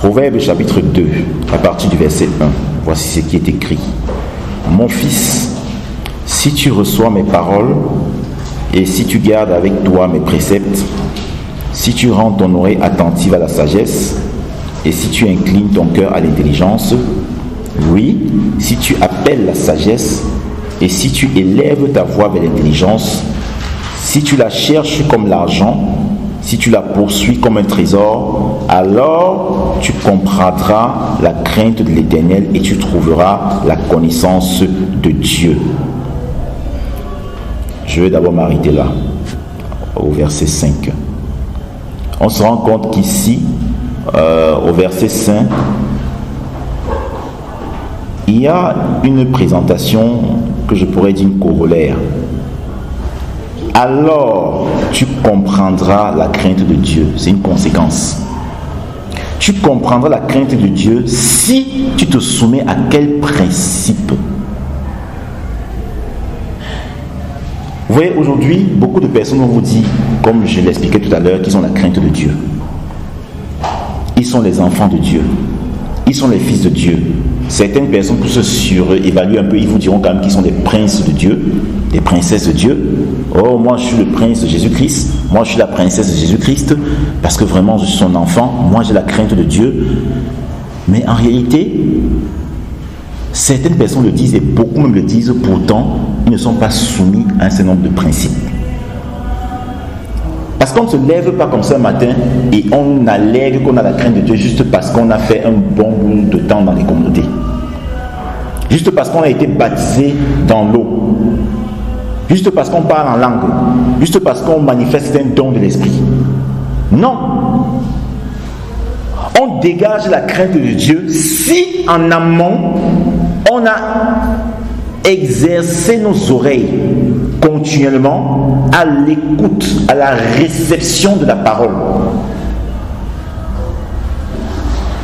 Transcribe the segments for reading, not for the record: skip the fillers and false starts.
Proverbe chapitre 2, à partir du verset 1. Voici ce qui est écrit. Mon fils, si tu reçois mes paroles et si tu gardes avec toi mes préceptes, si tu rends ton oreille attentive à la sagesse et si tu inclines ton cœur à l'intelligence, oui, si tu appelles la sagesse et si tu élèves ta voix vers l'intelligence, si tu la cherches comme l'argent, si tu la poursuis comme un trésor, alors tu comprendras la crainte de l'Éternel et tu trouveras la connaissance de Dieu. Je vais d'abord m'arrêter là, au verset 5. On se rend compte qu'ici, au verset 5, il y a une présentation que je pourrais dire une corollaire. Alors, tu comprendras la crainte de Dieu. C'est une conséquence. Tu comprendras la crainte de Dieu si tu te soumets à quel principe? Vous voyez, aujourd'hui, beaucoup de personnes vont vous dire, comme je l'expliquais tout à l'heure, qu'ils ont la crainte de Dieu. Ils sont les enfants de Dieu. Ils sont les fils de Dieu. Certaines personnes, pour se surévaluer un peu, ils vous diront quand même qu'ils sont des princes de Dieu, des princesses de Dieu. Oh, moi je suis le prince de Jésus-Christ, moi je suis la princesse de Jésus-Christ, parce que vraiment je suis son enfant, moi j'ai la crainte de Dieu. Mais en réalité, certaines personnes le disent, et beaucoup même le disent, pourtant, ils ne sont pas soumis à un certain nombre de principes. Parce qu'on ne se lève pas comme ça un matin et on allègue qu'on a la crainte de Dieu juste parce qu'on a fait un bon bout de temps dans les communautés. Juste parce qu'on a été baptisé dans l'eau. Juste parce qu'on parle en langue. Juste parce qu'on manifeste un don de l'esprit. Non. On dégage la crainte de Dieu si en amont on a exercé nos oreilles continuellement à l'écoute, à la réception de la parole.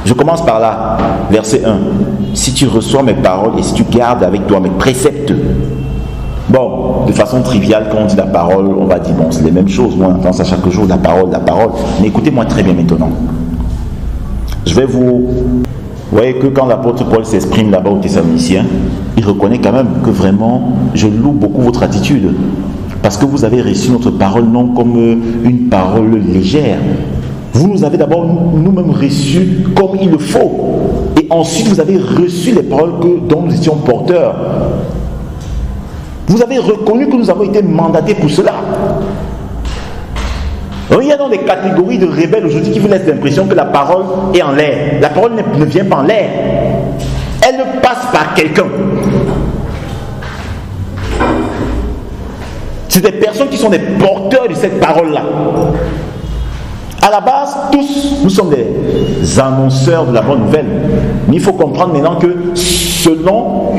Je commence par là, verset 1. Si tu reçois mes paroles et si tu gardes avec toi mes préceptes. Bon, de façon triviale, quand on dit la parole, on va dire, bon, c'est les mêmes choses. Moi, on entend ça chaque jour, la parole. Mais écoutez-moi très bien maintenant. Je vais vous voyez que quand l'apôtre Paul s'exprime là-bas aux Thessaloniciens, il reconnaît quand même que vraiment, je loue beaucoup votre attitude. Parce que vous avez reçu notre parole non comme une parole légère. Vous nous avez d'abord nous-mêmes reçus comme il le faut. Et ensuite, vous avez reçu les paroles dont nous étions porteurs. Vous avez reconnu que nous avons été mandatés pour cela. Il y a donc des catégories de rebelles aujourd'hui qui vous laissent l'impression que la parole est en l'air. La parole ne vient pas en l'air. Elle passe par quelqu'un. C'est des personnes qui sont des porteurs de cette parole-là. À la base, tous, nous sommes des annonceurs de la bonne nouvelle. Mais il faut comprendre maintenant que selon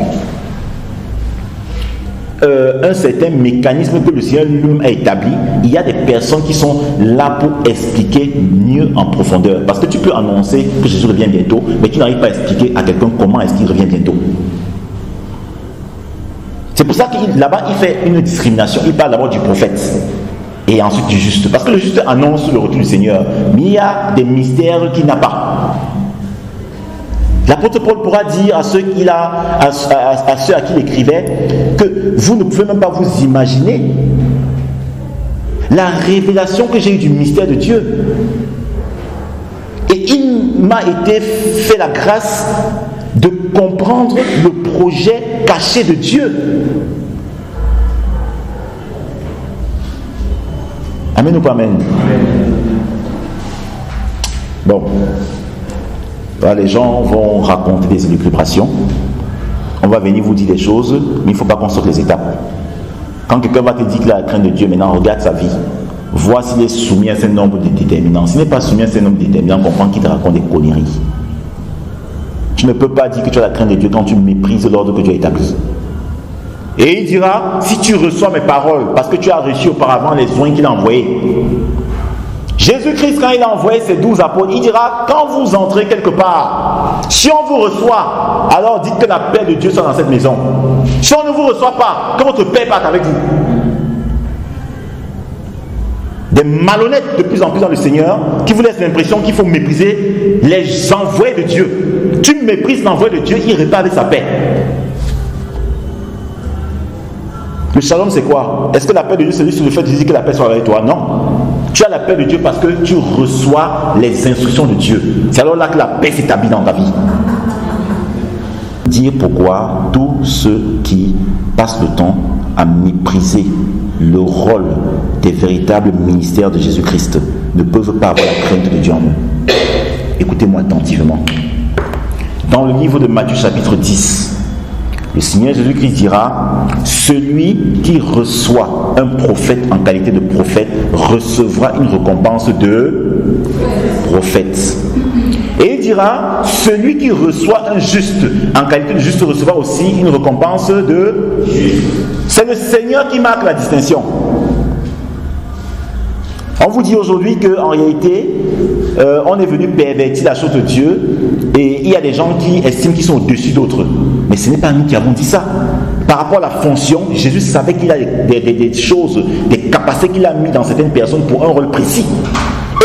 un certain mécanisme que le Seigneur lui-même a établi, il y a des personnes qui sont là pour expliquer mieux en profondeur. Parce que tu peux annoncer que Jésus revient bientôt, mais tu n'arrives pas à expliquer à quelqu'un comment est-ce qu'il revient bientôt. C'est pour ça que là-bas, il fait une discrimination. Il parle d'abord du prophète et ensuite du juste. Parce que le juste annonce le retour du Seigneur. Mais il y a des mystères qu'il n'a pas. L'apôtre Paul pourra dire à ceux, à ceux à qui il écrivait que vous ne pouvez même pas vous imaginer la révélation que j'ai eue du mystère de Dieu. Et il m'a été fait la grâce de comprendre le projet caché de Dieu. Amen ou pas amen? Bon. Là, les gens vont raconter des élucubrations. On va venir vous dire des choses, mais il ne faut pas qu'on saute les étapes. Quand quelqu'un va te dire qu'il a la crainte de Dieu, maintenant regarde sa vie. Vois s'il est soumis à ce nombre de déterminants. S'il n'est pas soumis à ce nombre de déterminants, comprends qu'il te raconte des conneries. Tu ne peux pas dire que tu as la crainte de Dieu quand tu méprises l'ordre que Dieu a établi. Et il dira, si tu reçois mes paroles, parce que tu as reçu auparavant les soins qu'il a envoyés. Jésus-Christ, quand il a envoyé ses 12 apôtres, il dira, quand vous entrez quelque part, si on vous reçoit, alors dites que la paix de Dieu soit dans cette maison. Si on ne vous reçoit pas, que votre paix parte avec vous. des malhonnêtes de plus en plus dans le Seigneur qui vous laissent l'impression qu'il faut mépriser les envoyés de Dieu. Tu méprises l'envoyé de Dieu, il repart avec sa paix. Le shalom, c'est quoi? Est-ce que la paix de Dieu, c'est juste le fait de dire que la paix soit avec toi? Non. Tu as la paix de Dieu parce que tu reçois les instructions de Dieu. C'est alors là que la paix s'établit dans ta vie. Dire pourquoi tous ceux qui passent le temps à mépriser le rôle des véritables ministères de Jésus-Christ ne peuvent pas avoir la crainte de Dieu en eux. Écoutez-moi attentivement. Dans le livre de Matthieu chapitre 10, le Seigneur Jésus-Christ dira: celui qui reçoit un prophète en qualité de prophète recevra une récompense de prophète. Et il dira: celui qui reçoit un juste en qualité de juste recevra aussi une récompense de juste. C'est le Seigneur qui marque la distinction. On vous dit aujourd'hui qu'en réalité, on est venu pervertir la chose de Dieu et il y a des gens qui estiment qu'ils sont au-dessus d'autres. Mais ce n'est pas nous qui avons dit ça. Par rapport à la fonction, Jésus savait qu'il a des choses, des capacités qu'il a mis dans certaines personnes pour un rôle précis.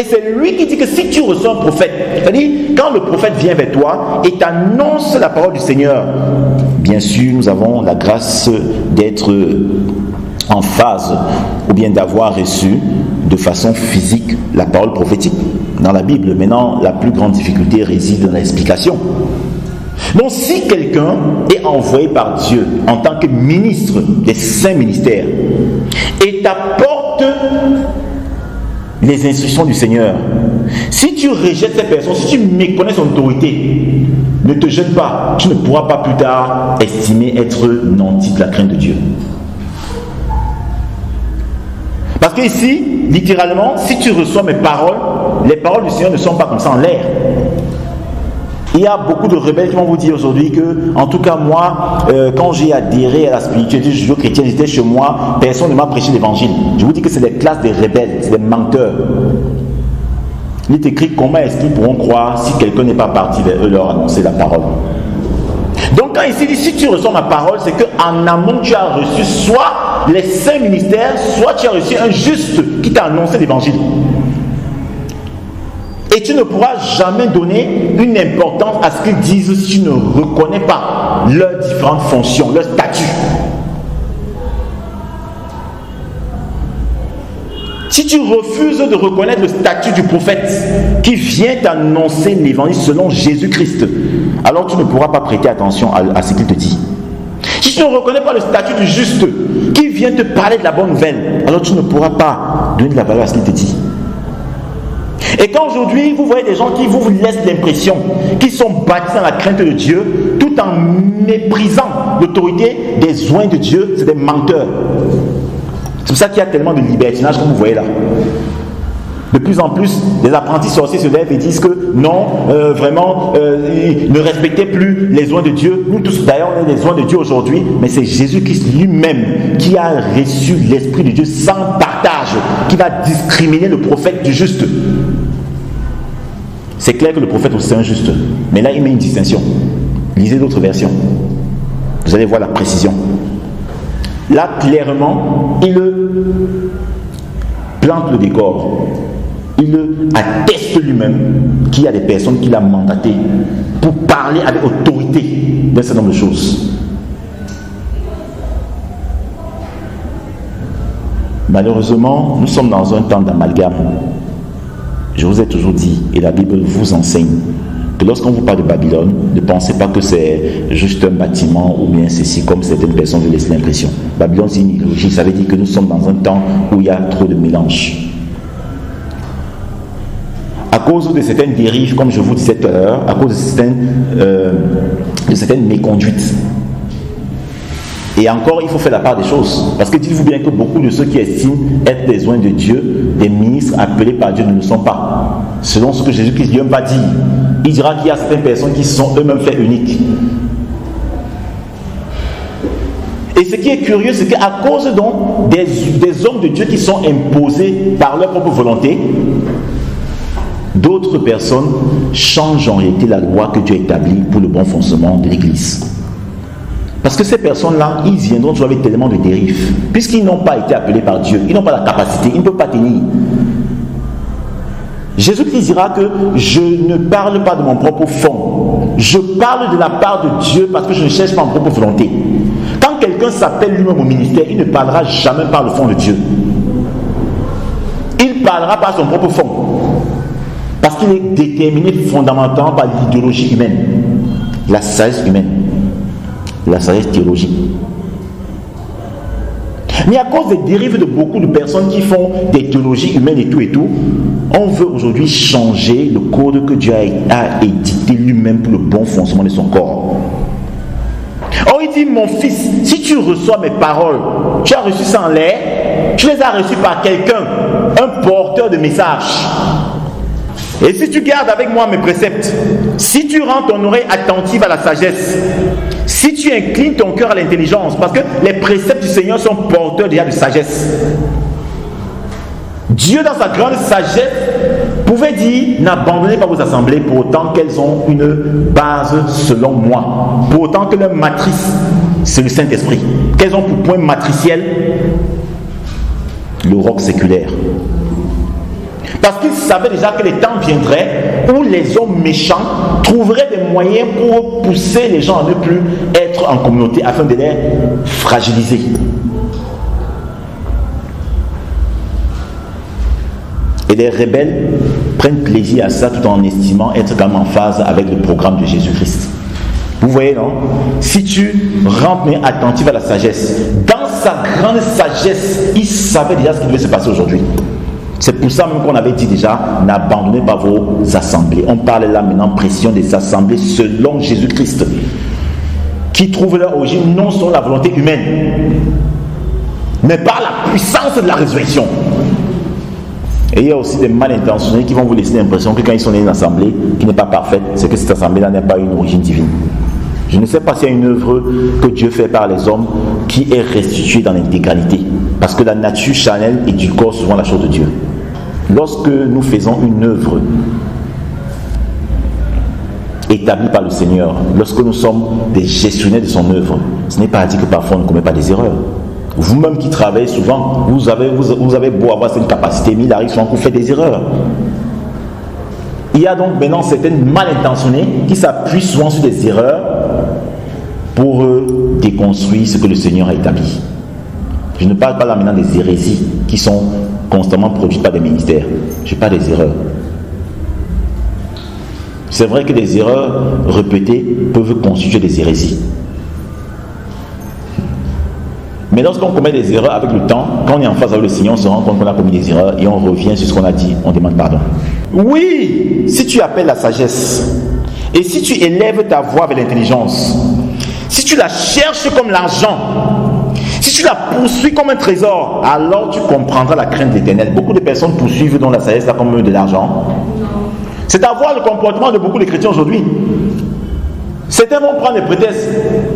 Et c'est lui qui dit que si tu reçois un prophète, c'est-à-dire quand le prophète vient vers toi et t'annonce la parole du Seigneur, bien sûr nous avons la grâce d'être en phase ou bien d'avoir reçu de façon physique la parole prophétique dans la Bible. Maintenant, la plus grande difficulté réside dans l'explication. Donc si quelqu'un est envoyé par Dieu en tant que ministre des saints ministères et t'apporte les instructions du Seigneur, si tu rejettes cette personne, si tu méconnais son autorité, ne te gêne pas, tu ne pourras pas plus tard estimer être nanti de la crainte de Dieu. Parce que ici, littéralement, si tu reçois mes paroles, les paroles du Seigneur ne sont pas comme ça en l'air. Il y a beaucoup de rebelles qui vont vous dire aujourd'hui que, en tout cas moi, quand j'ai adhéré à la spiritualité judéo-chrétienne, j'étais chez moi, personne ne m'a prêché l'évangile. Je vous dis que c'est des classes des rebelles, c'est des menteurs. Il est écrit comment est-ce qu'ils pourront croire si quelqu'un n'est pas parti vers eux leur annoncer la parole. Donc quand ici dit si tu reçois ma parole, c'est qu'en amont tu as reçu soit les saints ministères, soit tu as reçu un juste qui t'a annoncé l'évangile. Et tu ne pourras jamais donner une importance à ce qu'ils disent si tu ne reconnais pas leurs différentes fonctions, leur statut. Si tu refuses de reconnaître le statut du prophète qui vient t'annoncer l'évangile selon Jésus-Christ, alors tu ne pourras pas prêter attention à ce qu'il te dit. Si tu ne reconnais pas le statut du juste qui vient te parler de la bonne nouvelle, alors tu ne pourras pas donner de la valeur à ce qu'il te dit. Et quand aujourd'hui vous voyez des gens qui vous laissent l'impression qu'ils sont bâtis dans la crainte de Dieu tout en méprisant l'autorité des oints de Dieu, c'est des menteurs. C'est pour ça qu'il y a tellement de libertinage comme vous voyez là. De plus en plus, les apprentis sorciers se lèvent et disent que non, vraiment, ne respectez plus les oints de Dieu. Nous tous d'ailleurs on est les oints de Dieu aujourd'hui, mais c'est Jésus-Christ lui-même qui a reçu l'Esprit de Dieu sans partage, qui va discriminer le prophète du juste. C'est clair que le prophète aussi est injuste, mais là il met une distinction. Lisez d'autres versions, vous allez voir la précision. Là clairement, il plante le décor. Il atteste lui-même qu'il y a des personnes qu'il a mandatées pour parler avec autorité d'un certain nombre de choses. Malheureusement, nous sommes dans un temps d'amalgame. Je vous ai toujours dit, et la Bible vous enseigne, que lorsqu'on vous parle de Babylone, ne pensez pas que c'est juste un bâtiment ou bien ceci, comme certaines personnes veulent laisser l'impression. Babylone, c'est une idéologie. Ça veut dire que nous sommes dans un temps où il y a trop de mélange. À cause de certaines dérives, comme je vous disais tout à l'heure, à cause de certaines méconduites. Et encore, il faut faire la part des choses. Parce que dites-vous bien que beaucoup de ceux qui estiment être des oints de Dieu, des ministres appelés par Dieu, ne le sont pas. Selon ce que Jésus-Christ lui-même va dire. Il dira qu'il y a certaines personnes qui se sont eux-mêmes fait uniques. Et ce qui est curieux, c'est qu'à cause donc des hommes de Dieu qui sont imposés par leur propre volonté, d'autres personnes changent en réalité la loi que Dieu a établie pour le bon fonctionnement de l'Église. Parce que ces personnes-là, ils viendront toujours avec tellement de dérives. Puisqu'ils n'ont pas été appelés par Dieu, ils n'ont pas la capacité, ils ne peuvent pas tenir. Jésus-Christ dira que je ne parle pas de mon propre fond. Je parle de la part de Dieu parce que je ne cherche pas ma propre volonté. Quand quelqu'un s'appelle lui-même au ministère, il ne parlera jamais par le fond de Dieu. Il parlera par son propre fond. Parce qu'il est déterminé fondamentalement par l'idéologie humaine, la sagesse humaine, la sagesse théologique. Mais à cause des dérives de beaucoup de personnes qui font des théologies humaines et tout, on veut aujourd'hui changer le code que Dieu a édicté lui-même pour le bon fonctionnement de son corps. Or il dit, mon fils, si tu reçois mes paroles, tu as reçu ça en l'air, tu les as reçues par quelqu'un, un porteur de messages. Et si tu gardes avec moi mes préceptes, si tu rends ton oreille attentive à la sagesse, si tu inclines ton cœur à l'intelligence, parce que les préceptes du Seigneur sont porteurs déjà de sagesse. Dieu, dans sa grande sagesse, pouvait dire, n'abandonnez pas vos assemblées pour autant qu'elles ont une base selon moi, pour autant que leur matrice, c'est le Saint-Esprit, qu'elles ont pour point matriciel le roc séculaire. Parce qu'ils savaient déjà que les temps viendraient où les hommes méchants trouveraient des moyens pour pousser les gens à ne plus être en communauté afin de les fragiliser. Et les rebelles prennent plaisir à ça tout en estimant être quand même en phase avec le programme de Jésus-Christ. Vous voyez, non? Si tu rentres attentif à la sagesse, dans sa grande sagesse, il savait déjà ce qui devait se passer aujourd'hui. C'est pour ça même qu'on avait dit déjà, n'abandonnez pas vos assemblées. On parle là maintenant pression des assemblées selon Jésus-Christ, qui trouvent leur origine non selon la volonté humaine, mais par la puissance de la résurrection. Et il y a aussi des mal intentionnés qui vont vous laisser l'impression que quand ils sont dans une assemblée qui n'est pas parfaite, c'est que cette assemblée-là n'a pas une origine divine. Je ne sais pas s'il y a une œuvre que Dieu fait par les hommes qui est restituée dans l'intégralité. Parce que la nature charnelle est du corps souvent la chose de Dieu. Lorsque nous faisons une œuvre établie par le Seigneur, lorsque nous sommes des gestionnaires de son œuvre, ce n'est pas à dire que parfois on ne commet pas des erreurs. Vous-même qui travaillez souvent, vous avez beau avoir cette capacité, mais il arrive souvent que vous faites des erreurs. Il y a donc maintenant certaines mal intentionnées qui s'appuient souvent sur des erreurs pour déconstruire ce que le Seigneur a établi. Je ne parle pas là maintenant des hérésies qui sont constamment produites par des ministères. Je parle des erreurs. C'est vrai que des erreurs répétées peuvent constituer des hérésies. Mais lorsqu'on commet des erreurs avec le temps, quand on est en face avec le Seigneur, on se rend compte qu'on a commis des erreurs et on revient sur ce qu'on a dit, on demande pardon. Oui, si tu appelles la sagesse et si tu élèves ta voix avec l'intelligence, si tu la cherches comme l'argent, si tu la poursuis comme un trésor, alors tu comprendras la crainte de l'Éternel. Beaucoup de personnes poursuivent dans la sagesse là comme de l'argent. C'est avoir le comportement de beaucoup de chrétiens aujourd'hui. Certains vont prendre des prétextes.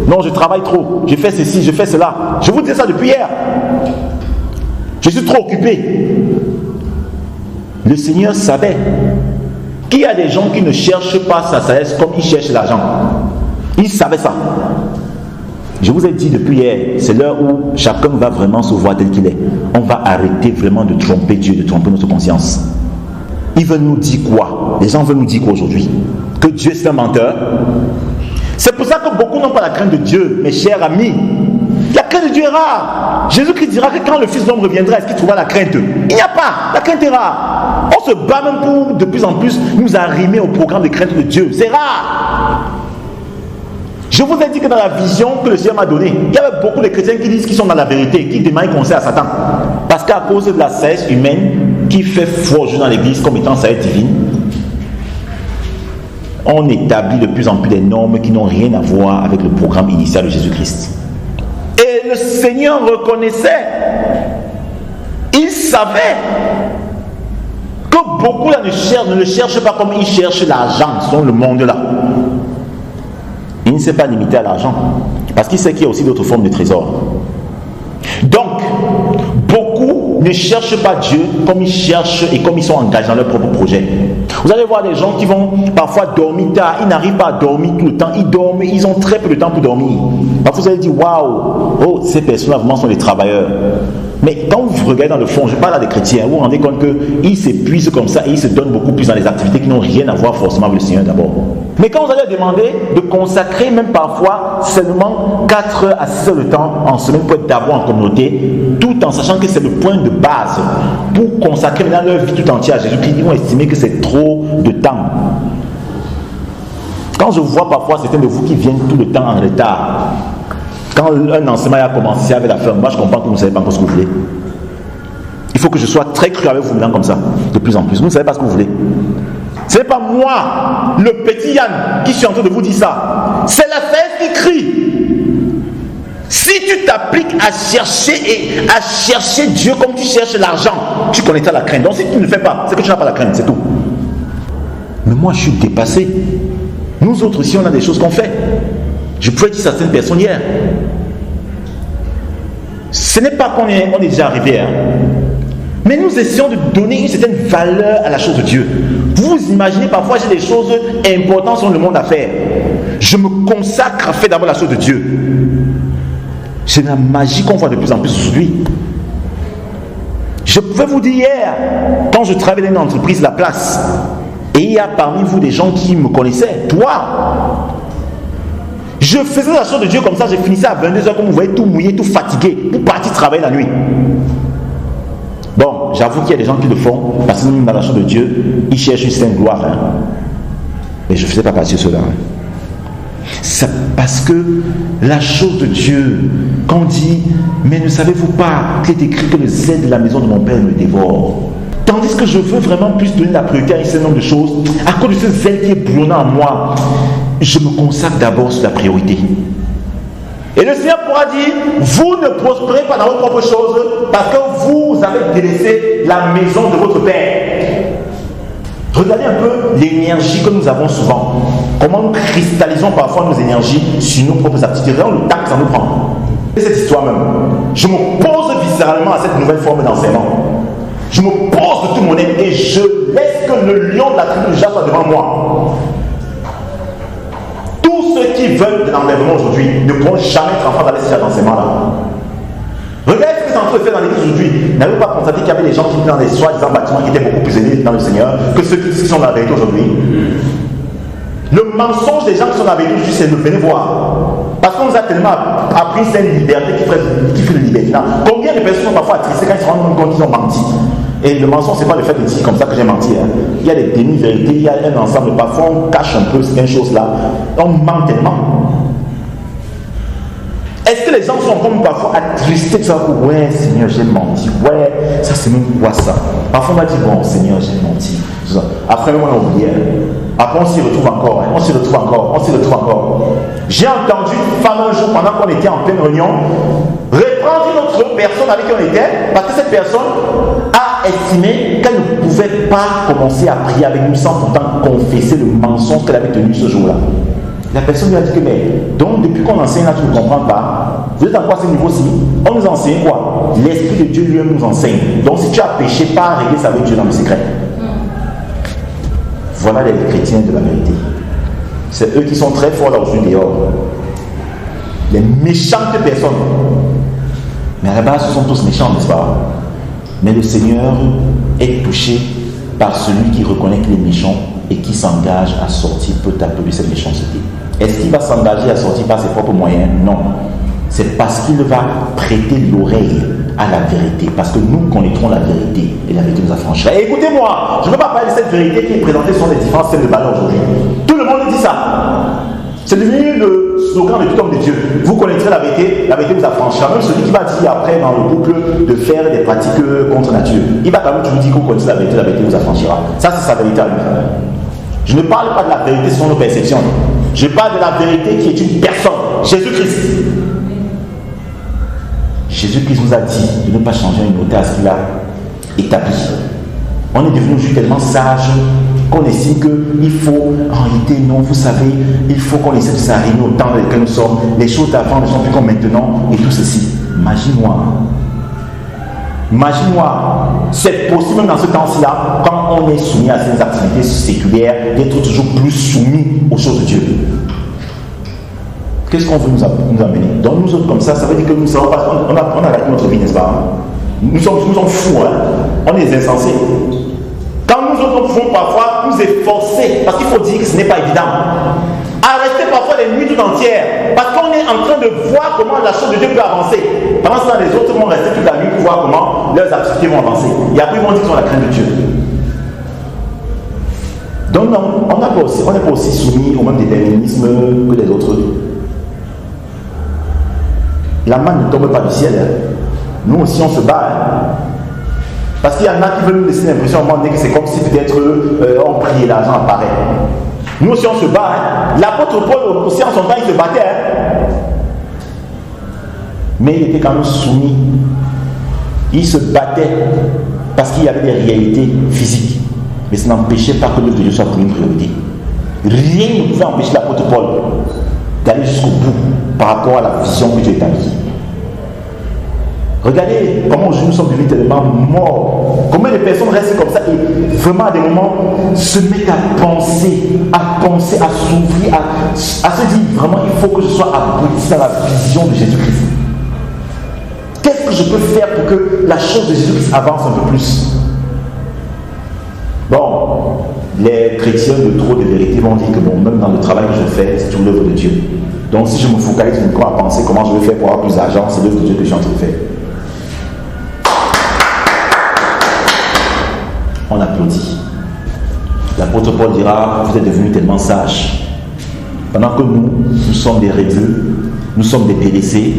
Non, je travaille trop, je fais ceci, je fais cela. Je vous dis ça depuis hier. Je suis trop occupé. Le Seigneur savait qu'il y a des gens qui ne cherchent pas sa sagesse comme ils cherchent l'argent. Il savait ça. Je vous ai dit depuis hier, c'est l'heure où chacun va vraiment se voir tel qu'il est. On va arrêter vraiment de tromper Dieu, de tromper notre conscience. Ils veulent nous dire quoi? Les gens veulent nous dire quoi aujourd'hui? Que Dieu c'est un menteur? C'est pour ça que beaucoup n'ont pas la crainte de Dieu, mes chers amis. La crainte de Dieu est rare. Jésus-Christ dira que quand le Fils de l'homme reviendra, est-ce qu'il trouvera la crainte? Il n'y a pas. La crainte est rare. On se bat même pour de plus en plus nous arrimer au programme de crainte de Dieu. C'est rare. Je vous ai dit que dans la vision que le Seigneur m'a donnée, il y avait beaucoup de chrétiens qui disent qu'ils sont dans la vérité, qui demandent conseil à Satan. Parce qu'à cause de la sagesse humaine qui fait foi dans l'église comme étant sagesse divine, on établit de plus en plus des normes qui n'ont rien à voir avec le programme initial de Jésus-Christ. Et le Seigneur reconnaissait, il savait que beaucoup là ne le cherchent pas comme ils cherchent l'argent dans le monde là. Il ne s'est pas limité à l'argent, parce qu'il sait qu'il y a aussi d'autres formes de trésors. Donc, beaucoup ne cherchent pas Dieu comme ils cherchent et comme ils sont engagés dans leur propre projet. Vous allez voir des gens qui vont parfois dormir tard, ils n'arrivent pas à dormir tout le temps, ils dorment, ils ont très peu de temps pour dormir. Parfois vous allez dire, waouh, oh, ces personnes-là vraiment sont des travailleurs. Mais quand vous regardez dans le fond, je parle à des chrétiens, vous vous rendez compte qu'ils s'épuisent comme ça et ils se donnent beaucoup plus dans les activités qui n'ont rien à voir forcément avec le Seigneur d'abord. Mais quand vous allez demander de consacrer même parfois seulement 4 à 6 heures de temps en semaine pour être d'abord en communauté, tout en sachant que c'est le point de base pour consacrer maintenant leur vie tout entière à Jésus-Christ, ils vont estimer que c'est trop de temps. Quand je vois parfois certains de vous qui viennent tout le temps en retard, quand un enseignement a commencé avec la ferme, moi je comprends que vous ne savez pas encore ce que vous voulez. Il faut que je sois très cru avec vous maintenant comme ça, de plus en plus. Vous ne savez pas ce que vous voulez. Ce n'est pas moi, le petit Yann, qui suis en train de vous dire ça. C'est la fête qui crie. Si tu t'appliques à chercher Dieu comme tu cherches l'argent, tu connaîtras la crainte. Donc si tu ne le fais pas, c'est que tu n'as pas la crainte, c'est tout. Mais moi je suis dépassé. Nous autres aussi on a des choses qu'on fait. Je pouvais dire certaines personnes hier. Ce n'est pas qu'on est déjà arrivé, hein. Mais nous essayons de donner une certaine valeur à la chose de Dieu. Vous imaginez, parfois j'ai des choses importantes dans le monde à faire. Je me consacre à faire d'abord la chose de Dieu. C'est la magie qu'on voit de plus en plus aujourd'hui. Je pouvais vous dire hier, quand je travaillais dans une entreprise La Place, et il y a parmi vous des gens qui me connaissaient, toi, je faisais la chose de Dieu comme ça, je finissais à 22h, comme vous voyez, tout mouillé, tout fatigué, pour partir travailler la nuit. Bon, j'avoue qu'il y a des gens qui le font, parce que même dans la chose de Dieu, ils cherchent une sainte gloire. Hein. Mais je ne faisais pas partie de cela. Hein. C'est parce que la chose de Dieu, quand on dit, mais ne savez-vous pas qu'il est écrit que le zèle de la maison de mon Père me dévore. Tandis que je veux vraiment plus donner la priorité à un certain nombre de choses, à cause de ce zèle qui est boulonnant en moi, je me consacre d'abord sur la priorité. Et le Seigneur pourra dire, vous ne prospérez pas dans votre propre chose parce que vous avez délaissé la maison de votre Père. Regardez un peu l'énergie que nous avons souvent. Comment nous cristallisons parfois nos énergies sur nos propres activités. On le taxe, ça nous prend. Et cette histoire même, je m'oppose viscéralement à cette nouvelle forme d'enseignement. Je m'oppose de tout mon être et je laisse que le lion de la tribu de Juda soit devant moi. Tous ceux qui veulent de l'enlèvement aujourd'hui ne pourront jamais être en train d'aller sur cet enseignement-là. Regardez ce que c'est en train de faire dans l'église aujourd'hui. N'avez-vous pas constaté qu'il y avait des gens qui étaient dans des soi-disant bâtiments qui étaient beaucoup plus élevés dans le Seigneur que ceux qui sont dans la vérité aujourd'hui? Le mensonge des gens qui sont dans la vérité aujourd'hui, c'est de venir voir. Parce qu'on nous a tellement appris cette liberté qui fait le libertinat. Combien de personnes sont parfois attristées quand ils se rendent compte qu'ils ont menti? Et le mensonge, ce n'est pas le fait de dire comme ça que j'ai menti. Hein. Il y a des demi-vérités, il y a un ensemble. Parfois, on cache un peu certaines choses-là. On ment tellement. Est-ce que les gens sont comme parfois attristés de ça? Ouais, Seigneur, j'ai menti. Ouais, ça c'est même quoi ça? Parfois, on va dire, bon, Seigneur, j'ai menti. Après, on a oublié. Après, on s'y retrouve encore. On s'y retrouve encore. On s'y retrouve encore. J'ai entendu une femme un jour, pendant qu'on était en pleine réunion, reprendre une autre personne avec qui on était, parce que cette personne a estimé qu'elle ne pouvait pas commencer à prier avec nous sans pourtant confesser le mensonge qu'elle avait tenu ce jour-là. La personne lui a dit que, mais, donc depuis qu'on enseigne là, tu ne comprends pas. Vous êtes encore à ce niveau-ci. On nous enseigne quoi? L'Esprit de Dieu lui-même nous enseigne. Donc si tu as péché, pas régler ça avec Dieu dans le secret. Voilà les chrétiens de la vérité. C'est eux qui sont très forts là aujourd'hui dehors. Les méchantes personnes. Mais à la base, ce sont tous méchants, n'est-ce pas? Mais le Seigneur est touché par celui qui reconnaît qu'il est méchant et qui s'engage à sortir peu à peu de cette méchanceté. Est-ce qu'il va s'engager à sortir par ses propres moyens? Non. C'est parce qu'il va prêter l'oreille à la vérité. Parce que nous connaîtrons la vérité et la vérité nous affranchira. Et écoutez-moi, je ne veux pas parler de cette vérité qui est présentée sur les différents systèmes de valeurs aujourd'hui. Tout le monde dit ça. C'est devenu le slogan de tout homme de Dieu. Vous connaîtrez la vérité vous affranchira. Même celui qui va dire après dans le couple de faire des pratiques contre nature. Il va quand même toujours dire que vous connaissez la vérité vous affranchira. Ça, c'est sa vérité à lui. Je ne parle pas de la vérité selon nos perceptions. Je parle de la vérité qui est une personne, Jésus-Christ. Jésus-Christ nous a dit de ne pas changer une autre à ce qu'il a établi. On est devenu aujourd'hui tellement sage qu'on estime qu'il faut, en réalité, non, vous savez, il faut qu'on essaie de s'arrimer au temps dans lequel nous sommes. Les choses d'avant ne sont plus comme maintenant et tout ceci. Imagine-moi. Imagine-moi, c'est possible même dans ce temps-là, quand on est soumis à ces activités séculaires, d'être toujours plus soumis aux choses de Dieu. Qu'est-ce qu'on veut nous amener? Donc nous autres comme ça veut dire que nous ne savons pas, on a raté notre vie, n'est-ce pas? Nous sommes fous, hein? On est insensés. Quand nous autres pouvons parfois nous efforcer, parce qu'il faut dire que ce n'est pas évident, à rester parfois les nuits tout entières, parce qu'on est en train de voir comment la chose de Dieu peut avancer. Pendant ce temps, les autres vont rester toute la nuit pour voir comment leurs activités vont avancer. Et après, ils vont dire qu'ils ont la crainte de Dieu. Donc non, on n'est pas aussi soumis au même déterminisme que les autres. La main ne tombe pas du ciel. Hein. Nous aussi, on se bat. Hein. Parce qu'il y en a qui veulent nous laisser l'impression à un moment donné que c'est comme si peut-être on prie et l'argent apparaît. Nous aussi, on se bat. Hein. L'apôtre Paul aussi, en son temps, il se battait. Hein. Mais il était quand même soumis. Il se battait parce qu'il y avait des réalités physiques. Mais ça n'empêchait pas que l'œuvre de Dieu soit pour une priorité. Rien ne pouvait empêcher l'apôtre Paul d'aller jusqu'au bout par rapport à la vision que Dieu établit. Regardez comment aujourd'hui nous sommes devenus tellement morts. Combien de personnes restent comme ça et vraiment à des moments se mettent à penser, à s'ouvrir, à se dire vraiment il faut que je sois abouti dans la vision de Jésus-Christ. Qu'est-ce que je peux faire pour que la chose de Jésus-Christ avance un peu plus? Bon, les chrétiens de trop de vérité vont dire que bon, même dans le travail que je fais, c'est tout l'œuvre de Dieu. Donc si je me focalise uniquement à penser comment je vais faire pour avoir plus d'argent, c'est l'œuvre de Dieu que je suis en train de faire. On applaudit. L'apôtre Paul dira, vous êtes devenus tellement sages. Pendant que nous sommes des rêveux, nous sommes des délaissés,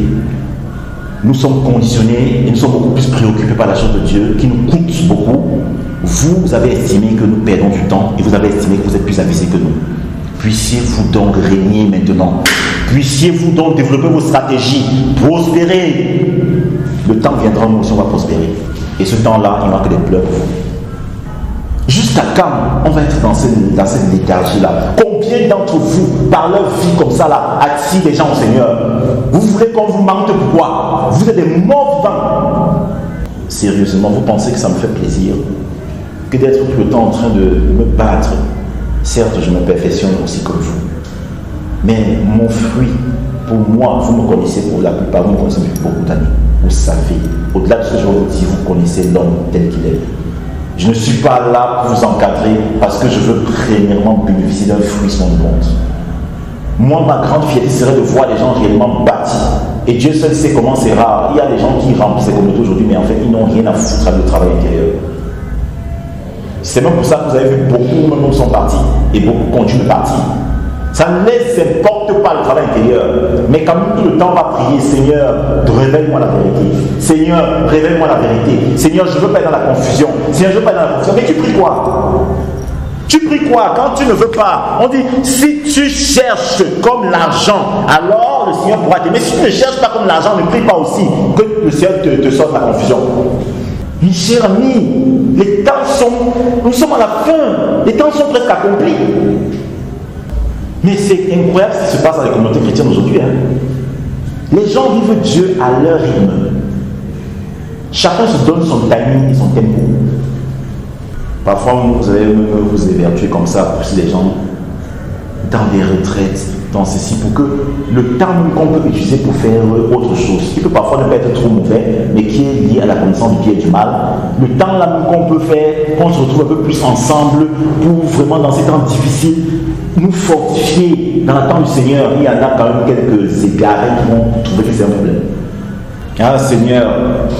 nous sommes conditionnés et nous sommes beaucoup plus préoccupés par la chose de Dieu qui nous coûte beaucoup. Vous avez estimé que nous perdons du temps et vous avez estimé que vous êtes plus avisés que nous. Puissiez-vous donc régner maintenant. Puissiez-vous donc développer vos stratégies, prospérer. Le temps viendra, nous aussi on va prospérer. Et ce temps-là, il n'y aura que des pleurs pour vous. Jusqu'à quand on va être dans cette léthargie-là? Combien d'entre vous, par leur vie comme ça, là, attirent les gens au Seigneur? Vous voulez qu'on vous manque de pourquoi? Vous êtes des morts vivants. Sérieusement, vous pensez que ça me fait plaisir que d'être tout le temps en train de me battre? Certes, je me perfectionne aussi comme vous. Mais mon fruit, pour moi, vous me connaissez pour la plupart, vous me connaissez depuis beaucoup d'années. Vous savez, au-delà de ce que je vous dis, vous connaissez l'homme tel qu'il est. Je ne suis pas là pour vous encadrer parce que je veux premièrement bénéficier d'un fruit sur le monde. Moi, ma grande fierté serait de voir les gens réellement bâtis. Et Dieu seul sait comment c'est rare. Il y a des gens qui remplissent ces communautés aujourd'hui, mais en fait, ils n'ont rien à foutre avec le travail intérieur. C'est même pour ça que vous avez vu beaucoup même sont partis et beaucoup continuent de partir. Ça ne les importe pas le travail intérieur. Mais quand même tout le temps on va prier, Seigneur, révèle-moi la vérité. Seigneur, révèle-moi la vérité. Seigneur, je ne veux pas être dans la confusion. Seigneur, je ne veux pas être dans la confusion. Mais tu pries quoi? Tu pries quoi quand tu ne veux pas? On dit, si tu cherches comme l'argent, alors le Seigneur pourra t'aimer. Mais si tu ne cherches pas comme l'argent, ne prie pas aussi que le Seigneur te sorte de la confusion. Mes chers amis, les temps nous sommes à la fin. Les temps sont presque accomplis. Mais c'est incroyable ce qui se passe dans les communautés chrétiennes aujourd'hui. Hein. Les gens vivent Dieu à leur rythme. Chacun se donne son timing et son tempo. Parfois, vous allez vous évertuer comme ça, pousser les gens dans des retraites, dans ceci, pour que le temps qu'on peut utiliser pour faire autre chose, qui peut parfois ne pas être trop mauvais, mais qui est lié à la connaissance du bien et du mal, le temps là qu'on peut faire, qu'on se retrouve un peu plus ensemble pour vraiment dans ces temps difficiles, nous fortifier dans le temps du Seigneur. Il y en a quand même quelques égarés qui vont trouver que c'est un problème. Ah Seigneur,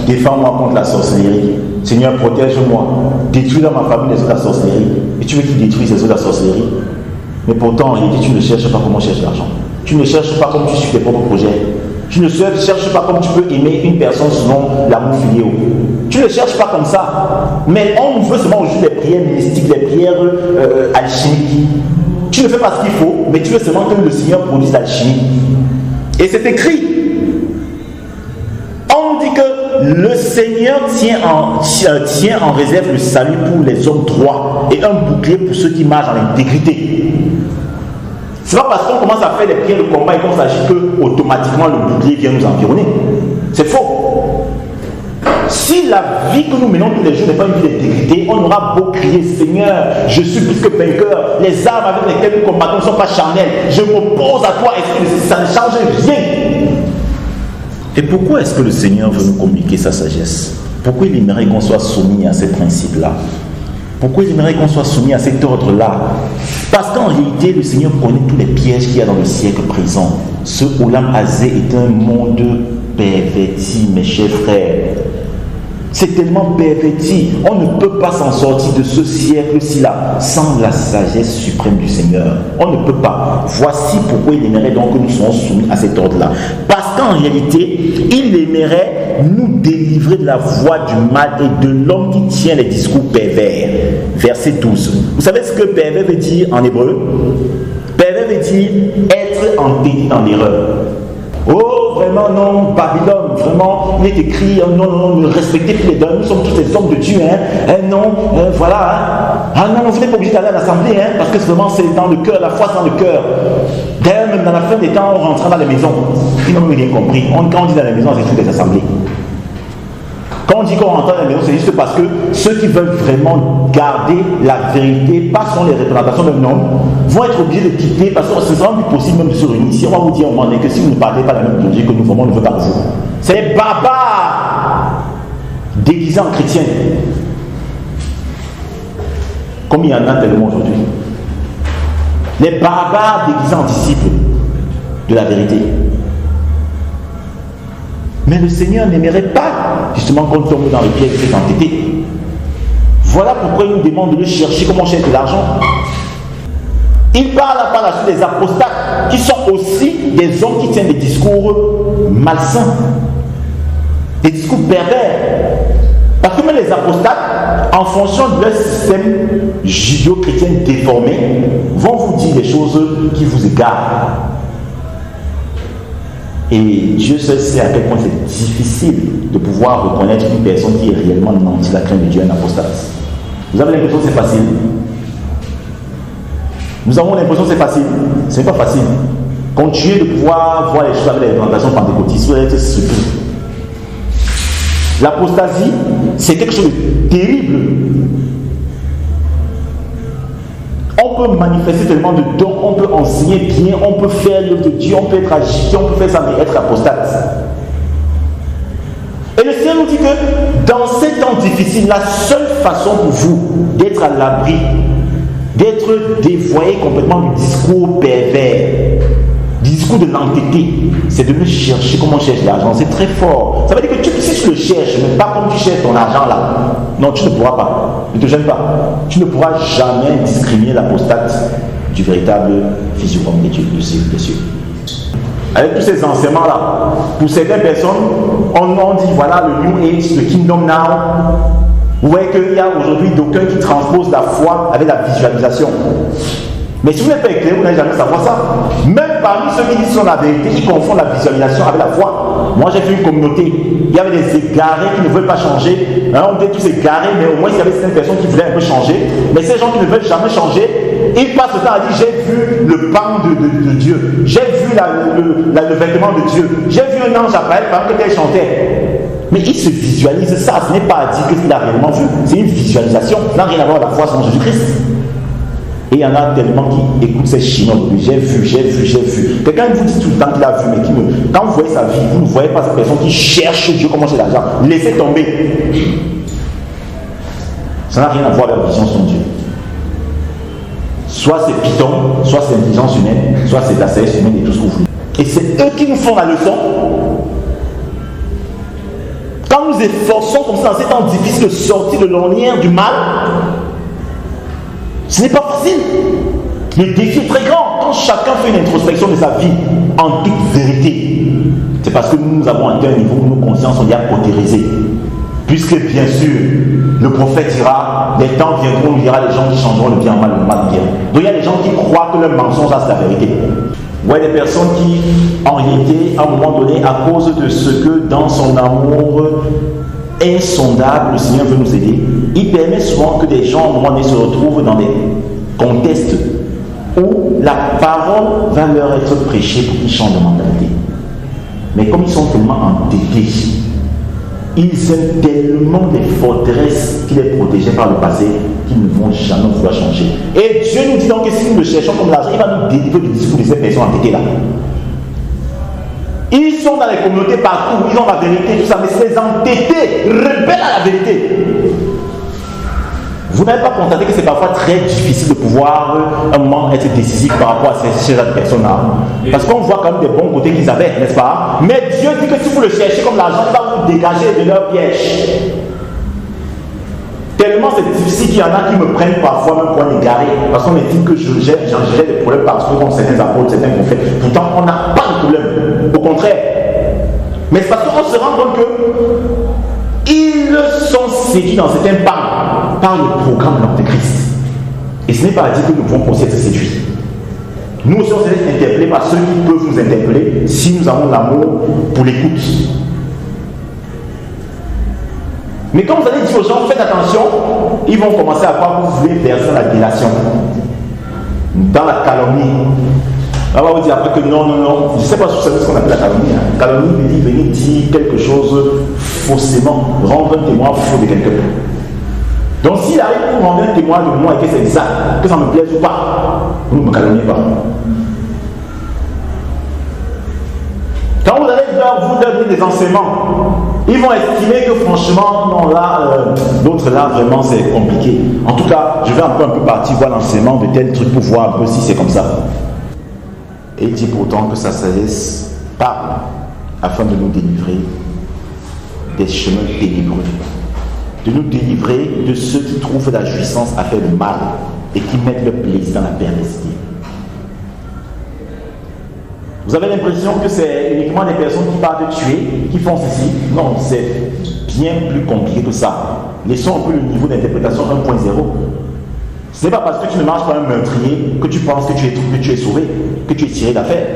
défends-moi contre la sorcellerie. Seigneur, protège-moi. Détruis dans ma famille les autres de la sorcellerie. Et tu veux qu'ils détruisent les autres de la sorcellerie? Mais pourtant, il dit, tu ne cherches pas comment chercher l'argent. Tu ne cherches pas comme tu suis tes propres projets. Tu ne cherches pas comme tu peux aimer une personne selon l'amour filial. Tu ne cherches pas comme ça. Mais on veut seulement aujourd'hui les prières mystiques, les prières alchimiques. Tu ne fais pas ce qu'il faut, mais tu veux seulement que le Seigneur produise l'alchimie. Et c'est écrit. On dit que le Seigneur tient en réserve le salut pour les hommes droits et un bouclier pour ceux qui marchent dans l'intégrité. C'est pas parce qu'on commence à faire des prières de combat et qu'on s'agit que automatiquement le bouclier vient nous environner. C'est faux. Si Si la vie que nous menons tous les jours n'est pas une vie d'intégrité, on aura beau crier Seigneur, je suis plus que vainqueur, les armes avec lesquelles nous combattons ne sont pas charnelles, je m'oppose à toi, et ça ne change rien. Et pourquoi est-ce que le Seigneur veut nous communiquer sa sagesse? Pourquoi il aimerait qu'on soit soumis à ces principes-là? Pourquoi il aimerait qu'on soit soumis à cet ordre-là? Parce qu'en réalité, le Seigneur connaît tous les pièges qu'il y a dans le siècle présent. Ce Oulam Azé est un monde perverti, mes chers frères. C'est tellement perverti. On ne peut pas s'en sortir de ce siècle-ci-là sans la sagesse suprême du Seigneur. On ne peut pas. Voici pourquoi il aimerait donc que nous soyons soumis à cet ordre-là. Parce qu'en réalité, il aimerait nous délivrer de la voie du mal et de l'homme qui tient les discours pervers. Verset 12. Vous savez ce que pervers veut dire en hébreu? Pervers veut dire être entêté dans l'erreur. Oh, vraiment, non, Babylone, vraiment, il est écrit, non, ne respectez plus les dons, nous sommes tous les hommes de Dieu, non, voilà, non, vous n'êtes pas obligé d'aller à l'assemblée, parce que vraiment, c'est dans le cœur, la foi, c'est dans le cœur. D'ailleurs, même dans la fin des temps, on rentre dans les maisons, ils n'ont même rien compris. Quand on dit dans la maison, c'est tout des assemblées. Quand on dit qu'on rentre dans la maison, c'est juste parce que ceux qui veulent vraiment garder la vérité, pas selon les représentations d'un homme, vont être obligés de quitter parce que ce sera plus possible même de se réunir. Ici, on va vous dire au moment donné que si vous ne parlez pas la même théologie que nous, vraiment, on ne veut pas vous. C'est les barbares déguisés en chrétiens. Comme il y en a tellement aujourd'hui. Les barbares déguisés en disciples de la vérité. Mais le Seigneur n'aimerait pas justement qu'on tombe dans le piège de cette entité. Voilà pourquoi il nous demande de le chercher comme on cherche de l'argent. Il parle par la suite des apostates qui sont aussi des hommes qui tiennent des discours malsains, des discours pervers. Parce que même les apostates, en fonction de leur système judéo-chrétien déformé, vont vous dire des choses qui vous égarent. Et Dieu seul sait à quel point c'est difficile de pouvoir reconnaître une personne qui est réellement nantie la crainte de Dieu, un apostate. Vous avez l'impression que c'est facile. Nous avons l'impression que c'est facile. Ce n'est pas facile. Continuez de pouvoir voir les choses avec les représentations pentecôtistes, vous allez être surpris. L'apostasie, c'est quelque chose de terrible. On peut manifester tellement de dons, on peut enseigner bien, on peut faire l'œuvre de Dieu, on peut être agité, on peut faire ça, mais être apostate. Et le Seigneur nous dit que dans ces temps difficiles, la seule façon pour vous d'être à l'abri, d'être dévoyé complètement du discours pervers, du discours de l'entêté, c'est de me chercher comme on cherche l'argent. C'est très fort. Ça veut dire que si tu le cherches, mais pas comme tu cherches ton argent là, non, tu ne pourras pas. Ne te gêne pas. Tu ne pourras jamais discriminer l'apostate du véritable fils du royaume de Dieu, des cieux. Avec tous ces enseignements-là, pour certaines personnes, on dit voilà le New Age, le Kingdom Now. Vous voyez qu'il y a aujourd'hui d'aucuns qui transposent la foi avec la visualisation. Mais si vous n'êtes pas éclairé, vous n'allez jamais savoir ça. Même parmi ceux qui disent sur la vérité, ils confondent la visualisation avec la foi. Moi, j'ai fait une communauté. Il y avait des égarés qui ne veulent pas changer. On était tous égarés, mais au moins, il y avait certaines personnes qui voulaient un peu changer. Mais ces gens qui ne veulent jamais changer, ils passent le temps à dire j'ai vu le pan de Dieu. J'ai vu le vêtement de Dieu. J'ai vu un ange apparaître pendant que tel chantait. Mais il se visualise ça. Ce n'est pas à dire qu'il a réellement vu. C'est une visualisation. Ça n'a rien à voir avec la foi selon Jésus-Christ. Et il y en a tellement qui écoutent ces chinois. J'ai vu. Quelqu'un vous dit tout le temps qu'il a vu, mais quand vous voyez sa vie, vous ne voyez pas cette personne qui cherche Dieu, comment c'est l'argent. Laissez tomber. Ça n'a rien à voir avec la vision sur Dieu. Soit c'est Python, soit c'est l'intelligence humaine, soit c'est la sagesse humaine et tout ce que vous voulez. Et c'est eux qui nous font la leçon. Quand nous efforçons comme ça dans ces temps difficiles de sortir de l'ornière du mal, ce n'est pas facile. Le défi est très grand. Quand chacun fait une introspection de sa vie en toute vérité, c'est parce que nous avons atteint un niveau où nos consciences sont déjà cautérisées. Puisque bien sûr, le prophète dira, les temps viendront où il y aura des gens qui changeront le bien en mal, le mal en bien. Donc il y a des gens qui croient que leur mensonge, ça c'est la vérité. Vous voyez des personnes qui, en réalité, à un moment donné, à cause de ce que dans son amour insondable, le Seigneur veut nous aider, il permet souvent que des gens, à un moment donné, se retrouvent dans des contextes où la parole va leur être prêchée pour qu'ils changent de mentalité. Mais comme ils sont tellement entêtés, Ils aiment tellement des forteresses qui les protégeaient par le passé qu'ils ne vont jamais vouloir changer. Et Dieu nous dit donc que si nous le cherchons comme l'argent, il va nous délivrer du discours de ces personnes entêtées là. Ils sont dans les communautés partout, ils ont la vérité, tout ça, mais ces entêtés rebellent à la vérité. Vous n'avez pas constaté que c'est parfois très difficile de pouvoir un moment être décisif par rapport à ces personnes-là. Parce qu'on voit quand même des bons côtés qu'ils avaient, n'est-ce pas? Mais Dieu dit que si vous le cherchez comme l'argent, il va vous dégager de leur piège. Tellement c'est difficile qu'il y en a qui me prennent parfois même pour un égaré. Parce qu'on me dit que j'ai des problèmes parce que comme certains apôtres, certains prophètes. Pourtant, on n'a pas de problème. Au contraire. Mais c'est parce qu'on se rend compte que ils sont séduits dans certains pas par le programme de l'Antéchrist. Et ce n'est pas à dire que nous pouvons aussi être séduits. Nous aussi, on s'est interpellés par ceux qui peuvent nous interpeller si nous avons l'amour pour l'écoute. Mais quand vous allez dire aux gens, faites attention, ils vont commencer à croire que vous voulez verser la délation, dans la calomnie. On va vous dire après que non. Je ne sais pas si vous savez ce qu'on appelle la calomnie. Calomnie veut dire venir dire quelque chose faussement, rendre un témoin faux de quelqu'un. Donc s'il arrive pour rendre un témoin de moi et que c'est exact, que ça me plaise ou pas, vous ne me calomniez pas. Quand vous allez vous donner des enseignements, ils vont estimer que franchement, non, là, d'autres là, vraiment, c'est compliqué. En tout cas, je vais un peu partir voir l'enseignement de tel truc pour voir un peu si c'est comme ça. Et il dit pourtant que sa sagesse parle afin de nous délivrer des chemins ténébreux, de nous délivrer de ceux qui trouvent la jouissance à faire le mal et qui mettent le plaisir dans la perversité. Vous avez l'impression que c'est uniquement des personnes qui parlent de tuer, qui font ceci. Non, c'est bien plus compliqué que ça. Laissons un peu le niveau d'interprétation 1.0. Ce n'est pas parce que tu ne marches pas un meurtrier que tu penses que tu es sauvé, que tu es tiré d'affaire.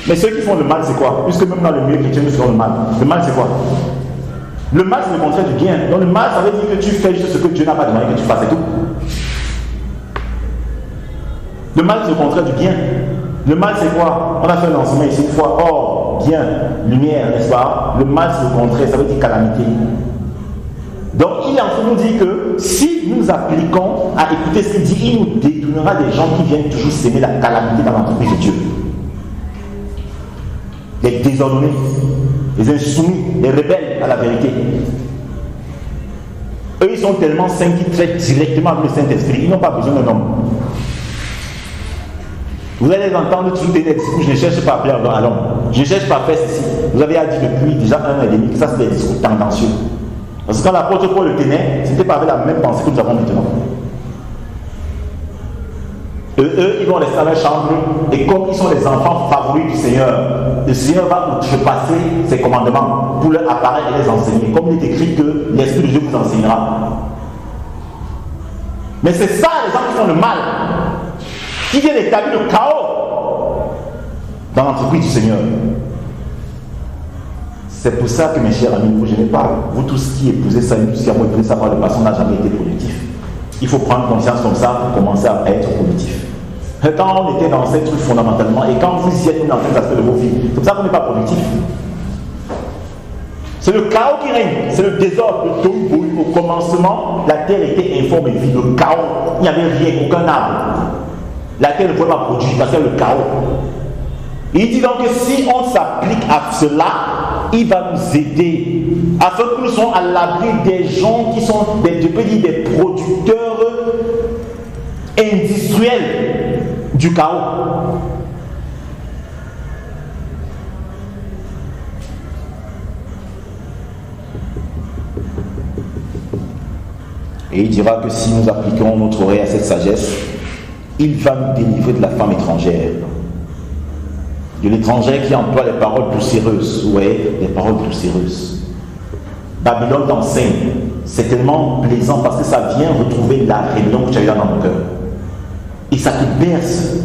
Mais ceux qui font le mal, c'est quoi? Puisque même dans le milieu chrétien, nous faisons le mal. Le mal, c'est quoi? Le mal, c'est le contraire du bien. Donc le mal, ça veut dire que tu fais juste ce que Dieu n'a pas demandé que tu fasses et tout. Le mal, c'est le contraire du bien. Le mal, c'est quoi? On a fait un enseignement ici une fois. Or, bien, lumière, n'est-ce pas? Le mal, c'est le contraire, ça veut dire calamité. Donc, il est en train de nous dire que si nous appliquons à écouter ce qu'il dit, il nous détournera des gens qui viennent toujours s'aimer la calamité dans l'entreprise de Dieu. Les désordonnés, les insoumis, les rebelles à la vérité. Eux, ils sont tellement saints qu'ils traitent directement avec le Saint-Esprit. Ils n'ont pas besoin d'un homme. Vous allez entendre toujours des discours, je ne cherche pas à plaire à l'homme. Je ne cherche pas à faire ceci. Vous avez dit depuis déjà 1 an et demi que ça c'est des discours tendancieux. Parce que quand l'apôtre Paul le tenait, ce n'était pas avec la même pensée que nous avons maintenant. Eux, ils vont rester dans leur chambre et comme ils sont les enfants favoris du Seigneur, le Seigneur va outrepasser ses commandements pour leur apparaître et les enseigner. Comme il est écrit que l'Esprit de Dieu vous enseignera. Mais c'est ça les gens qui font le mal, qui viennent établir le chaos dans l'entreprise du Seigneur. C'est pour ça que mes chers amis, vous ne gênez pas. Vous tous qui épousez ça, tous qui avez épousé ça par le passé, n'a jamais été productif. Il faut prendre conscience comme ça pour commencer à être productif. Quand on était dans ces trucs fondamentalement, et quand vous y êtes dans cet aspect de vos vies, c'est pour ça qu'on n'est pas productif. C'est le chaos qui règne, c'est le désordre, le tohu. Au commencement, la terre était informe et vide, le chaos, il n'y avait rien, aucun arbre. La terre ne pouvait pas produire parce que le chaos. Il dit donc que si on s'applique à cela, il va nous aider afin que nous soyons à l'abri des gens qui sont des producteurs industriels du chaos. Et il dira que si nous appliquons notre oreille à cette sagesse, il va nous délivrer de la femme étrangère. De l'étranger qui emploie les paroles poussiéreuses. Vous voyez, les paroles poussiéreuses. Babylone t'enseigne. C'est tellement plaisant parce que ça vient retrouver la rébellion que tu as eu dans ton cœur. Et ça te berce.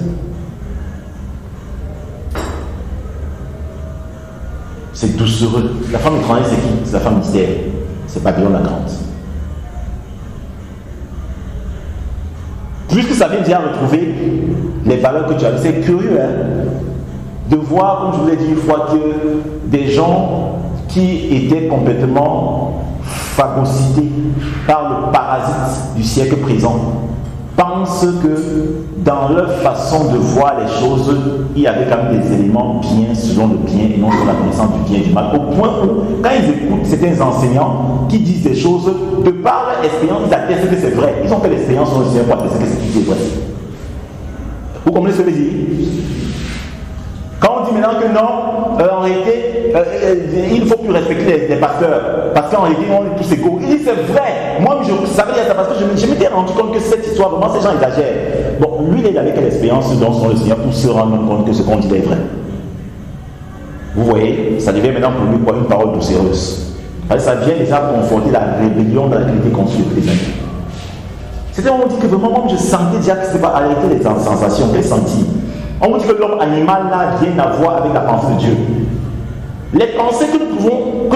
C'est doucereux. La femme étrangère, c'est qui? C'est la femme mystère. C'est Babylone la grande. Puisque ça vient déjà retrouver les valeurs que tu as. C'est curieux, hein? De voir, comme je vous l'ai dit une fois, que des gens qui était complètement phagocyté par le parasite du siècle présent, pensent que dans leur façon de voir les choses, il y avait quand même des éléments bien selon le bien et non selon la connaissance du bien et du mal. Au point où, quand ils écoutent certains enseignants qui disent des choses, de par leur expérience, ils attestent que c'est vrai. Ils ont fait l'expérience sur le Seigneur pour attester que c'est vrai. Vous comprenez ce que je veux dire? Quand on dit maintenant que non, en réalité, il ne faut plus respecter les pasteurs, parce qu'en réalité, on est tous égaux. Il dit c'est vrai. Moi, je savais dire ça parce que je m'étais rendu compte que cette histoire, vraiment, ces gens exagèrent. Bon, lui, il avait quelle expérience dans le Seigneur pour se rendre compte que ce qu'on dit est vrai. Vous voyez, ça devient maintenant pour lui quoi, une parole doucereuse. Ça vient déjà conforter la rébellion dans laquelle il était construit les uns. C'était où on dit que vraiment, moi, je sentais déjà que ce n'était pas arrêter les sensations, quel senti. On vous dit que l'homme animal n'a rien à voir avec la pensée de Dieu. Les pensées que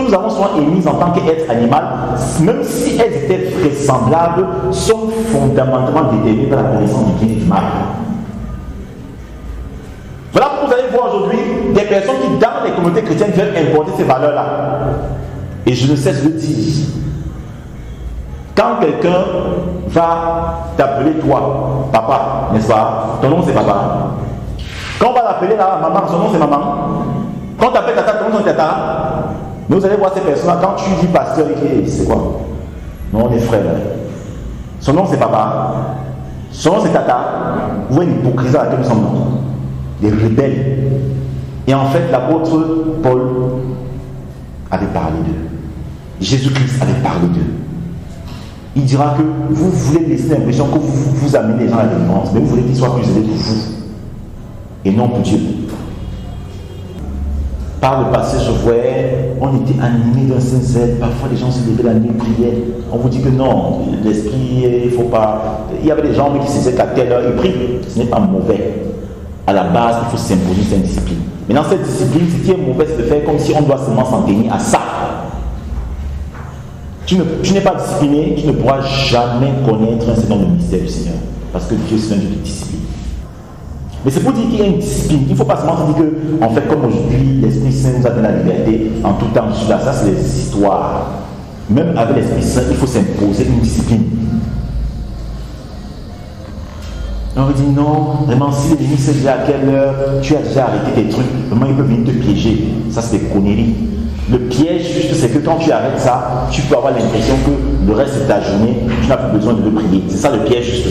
nous avons souvent émises en tant qu'être animal, même si elles étaient vraisemblables, sont fondamentalement déterminées par la connaissance du bien et du mal. Voilà pourquoi vous allez voir aujourd'hui des personnes qui, dans les communautés chrétiennes, veulent importer ces valeurs-là. Et je ne cesse de dire, quand quelqu'un va t'appeler toi, papa, n'est-ce pas? Ton nom c'est papa. Quand on va l'appeler là, maman, son nom c'est maman. Quand tu appelles tata, ton nom c'est tata. Mais vous allez voir ces personnes-là, quand tu dis pasteur, il dit, c'est quoi? Non, on est frères. Son nom c'est papa. Son nom c'est tata. Vous voyez l'hypocrisie à laquelle nous sommes dans. Des rebelles. Et en fait, l'apôtre Paul avait parlé d'eux. Jésus-Christ avait parlé d'eux. Il dira que vous voulez laisser l'impression que vous amenez les gens à la délivrance, mais vous voulez qu'ils soient plus aidés pour vous et non pour Dieu. Par le passé, je voyais, on était animés d'un saint zèle. Parfois, les gens se levaient la nuit, priaient. On vous dit que non, l'esprit, il ne faut pas. Il y avait des gens qui se disaient qu'à telle heure, ils prient. Ce n'est pas mauvais. À la base, il faut s'imposer cette discipline. Mais dans cette discipline, ce qui est mauvais, c'est de faire comme si on doit seulement s'en tenir à ça. Tu n'es pas discipliné, tu ne pourras jamais connaître un certain nombre de mystères du Seigneur. Parce que Dieu, c'est un Dieu de discipline. Mais c'est pour dire qu'il y a une discipline. Il ne faut pas seulement se dire que, en fait, comme aujourd'hui, l'Esprit Saint nous a donné la liberté en tout temps. Ça, c'est des histoires. Même avec l'Esprit Saint, il faut s'imposer une discipline. On va dire non, vraiment, si l'ennemi sait déjà à quelle heure tu as déjà arrêté tes trucs, vraiment, il peut venir te piéger. Ça, c'est des conneries. Le piège, juste, c'est que quand tu arrêtes ça, tu peux avoir l'impression que le reste de ta journée, tu n'as plus besoin de le prier. C'est ça le piège, juste.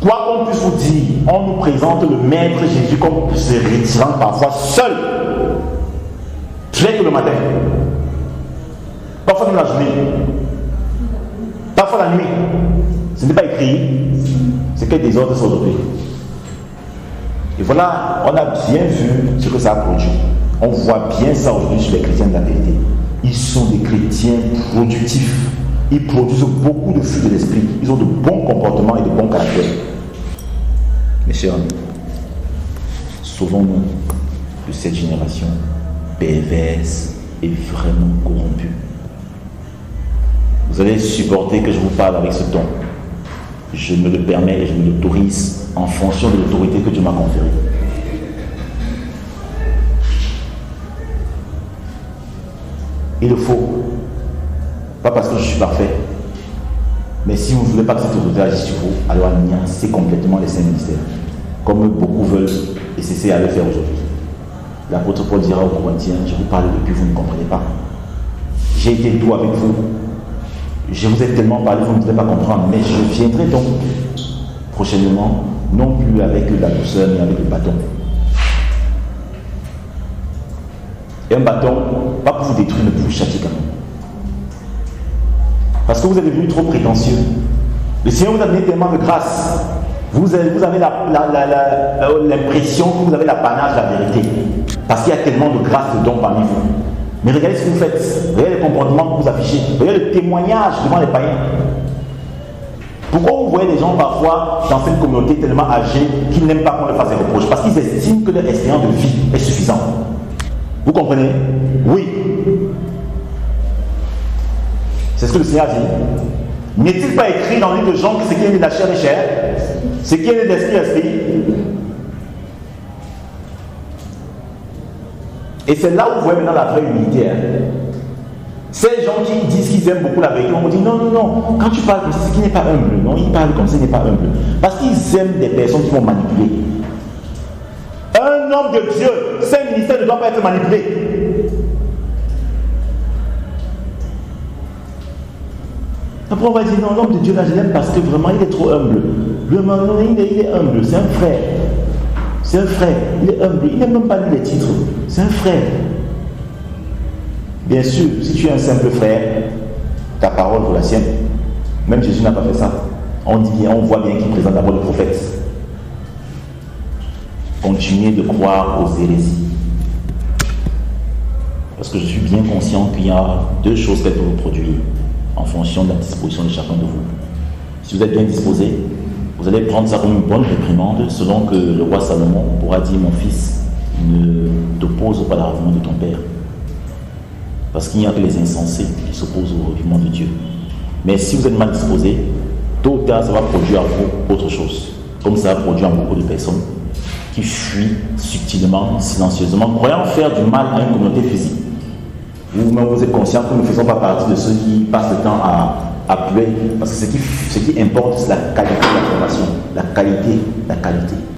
Quoi qu'on puisse vous dire, on nous présente le Maître Jésus comme se retirant parfois seul. Très tôt le matin. Parfois dans la journée. Parfois la nuit. Ce n'est pas écrit. C'est que des ordres sont donnés. Et voilà, on a bien vu ce que ça a produit. On voit bien ça aujourd'hui sur les chrétiens de la vérité. Ils sont des chrétiens productifs. Ils produisent beaucoup de fruits de l'esprit. Ils ont de bons comportements et de bons caractères. Mes chers amis, sauvons-nous de cette génération perverse et vraiment corrompue. Vous allez supporter que je vous parle avec ce ton. Je me le permets et je me l'autorise en fonction de l'autorité que Dieu m'a conférée. Il le faut. Pas parce que je suis parfait. Mais si vous ne voulez pas que cette autorité agisse sur vous, alors anéantissez complètement les saints ministères. Comme beaucoup veulent et cessez à le faire aujourd'hui. L'apôtre Paul dira aux Corinthiens, je vous parle depuis, vous ne comprenez pas. J'ai été doux avec vous. Je vous ai tellement parlé, vous ne devez pas comprendre. Mais je viendrai donc prochainement, non plus avec la douceur, mais avec le bâton. Et un bâton, pas pour vous détruire, mais pour vous châtier quand même. Parce que vous êtes devenu trop prétentieux. Le Seigneur vous a donné tellement de grâce. Vous avez l'impression que vous avez l'apanage de la vérité. Parce qu'il y a tellement de grâce de dons parmi vous. Mais regardez ce que vous faites. Regardez les comportements que vous affichez. Regardez le témoignage devant les païens. Pourquoi vous voyez des gens parfois dans cette communauté tellement âgés qu'ils n'aiment pas qu'on leur fasse des reproches? Parce qu'ils estiment que leur expérience de vie est suffisante. Vous comprenez? Oui. C'est ce que le Seigneur dit. N'est-il pas écrit dans le livre de Jean que ce qui est né de la chair est chair, ce qui est né de l'esprit est esprit? Et c'est là où vous voyez maintenant la vraie humilité. Ces gens qui disent qu'ils aiment beaucoup la vérité, on dit non, non, non, quand tu parles comme ça, c'est qu'il n'est pas humble. Non, il parle comme ça, il n'est pas humble. Parce qu'ils aiment des personnes qui vont manipuler. Un homme de Dieu, ses ministères ne doivent pas être manipulés. Après on va dire non, l'homme de Dieu là je l'aime parce que vraiment il est trop humble. Vraiment, non, il est humble, c'est un frère. C'est un frère, il est humble, il n'aime même pas les titres. C'est un frère. Bien sûr, si tu es un simple frère, ta parole vaut la sienne. Même Jésus n'a pas fait ça. On dit bien, on voit bien qu'il présente d'abord le prophète. Continuez de croire aux hérésies. Parce que je suis bien conscient qu'il y a deux choses qu'elles peuvent produire en fonction de la disposition de chacun de vous. Si vous êtes bien disposé, vous allez prendre ça comme une bonne réprimande, selon que le roi Salomon pourra dire, mon fils, ne t'oppose pas l'argument de ton père. Parce qu'il n'y a que les insensés qui s'opposent au argument de Dieu. Mais si vous êtes mal disposé, tôt ou tard, ça va produire à vous autre chose. Comme ça a produit à beaucoup de personnes qui fuient subtilement, silencieusement, croyant faire du mal à une communauté physique. Vous-même, vous êtes conscient que nous ne faisons pas partie de ceux qui passent le temps à pleurer. Parce que ce qui importe, c'est la qualité de la formation. La qualité.